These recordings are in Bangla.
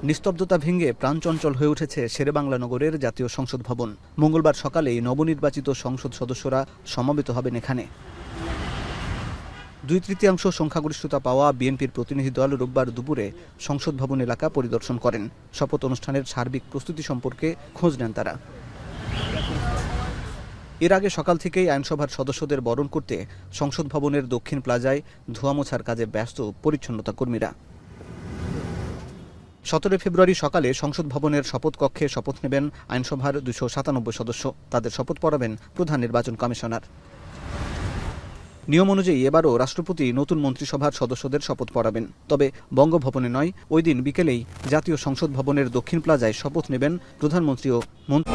নিস্তব্ধতা ভেঙে প্রাণচঞ্চল হয়ে উঠেছে শেরেবাংলা নগরের জাতীয় সংসদ ভবন। মঙ্গলবার সকালেই নবনির্বাচিত সংসদ সদস্যরা সমবেত হবেন এখানে। 2/3 সংখ্যাগরিষ্ঠতা পাওয়া বিএনপির প্রতিনিধি দল রোববার দুপুরে সংসদ ভবন এলাকা পরিদর্শন করেন। শপথ অনুষ্ঠানের সার্বিক প্রস্তুতি সম্পর্কে খোঁজ নেন তারা। এর আগে সকাল থেকেই আইনসভার সদস্যদের বরণ করতে সংসদ ভবনের দক্ষিণ প্লাজায় ধোঁয়া মোছার কাজে ব্যস্ত পরিচ্ছন্নতা কর্মীরা। 17 ফেব্রুয়ারি সকালে সংসদ ভবনের শপথ কক্ষে শপথ নেবেন আইনসভার 297 সদস্য। তাদের শপথ পড়াবেন প্রধান নির্বাচন কমিশনার। নিয়ম অনুযায়ী এবারও রাষ্ট্রপতি নতুন মন্ত্রিসভার সদস্যদের শপথ পড়াবেন। তবে বঙ্গভবনে নয়, ওই দিন বিকেলেই জাতীয় সংসদ ভবনের দক্ষিণ প্লাজায় শপথ নেবেন প্রধানমন্ত্রী ও মন্ত্রী।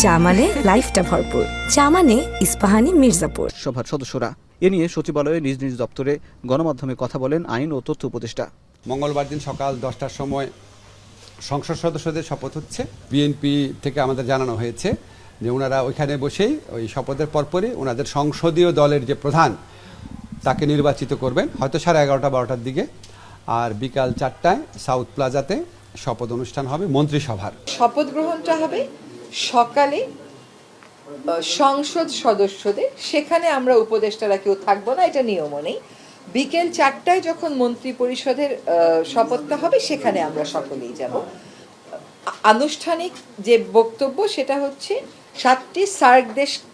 চা মানে লাইফটা ভরপুর, চা মানে ইস্পাহানি মির্জাপুর। সভার সদস্যরা এ নিয়ে সচিবালয়ে নিজ নিজ দপ্তরে গণমাধ্যমে কথা বলেন আইন ও তথ্য উপদেষ্টা। মঙ্গলবার দিন সকাল 10টার সময় সংসদ সদস্যদের শপথ হচ্ছে। বিএনপি থেকে আমাদের জানানো হয়েছে যে ওনারা ওইখানে বসেই ওই শপথের পরপরই ওনাদের সংসদীয় দলের যে প্রধান তাকে নির্বাচিত করবেন, হয়তো 11:30-12টার দিকে। আর বিকাল 4টায় সাউথ প্লাজাতে শপথ অনুষ্ঠান হবে মন্ত্রিসভার। শপথ গ্রহণটা হবে সকালে সংসদ সদস্যদের, সেখানে আমরা উপদেষ্টারা কেউ থাকবো না, এটা নিয়মও নেই। বিকেল 4টায় যখন মন্ত্রী পরিষদের শপথটা হবে সেখানে আমরা সকলেই যাব। আনুষ্ঠানিক যে বক্তব্য সেটা হচ্ছে 7টি সার্ক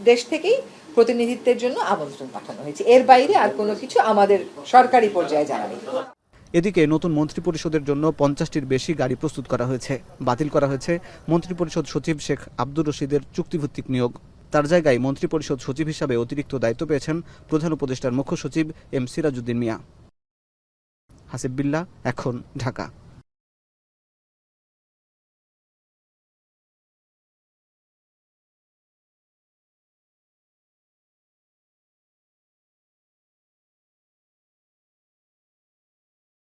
দেশ থেকেই প্রতিনিধিত্বের জন্য আমন্ত্রণ পাঠানো হয়েছে। এর বাইরে আর কোনো কিছু আমাদের সরকারি পর্যায়ে জানা নেই। এদিকে নতুন মন্ত্রিপরিষদের জন্য 50টির বেশি গাড়ি প্রস্তুত করা হয়েছে। বাতিল করা হয়েছে মন্ত্রিপরিষদ সচিব শেখ আব্দুর রশিদের চুক্তিভিত্তিক নিয়োগ। তার জায়গায় মন্ত্রিপরিষদ সচিব হিসাবে অতিরিক্ত দায়িত্ব পেয়েছেন প্রধান উপদেষ্টার মুখ্য সচিব এম সিরাজউদ্দিন মিয়া। হাসিব বিল্লাহ, এখন, ঢাকা।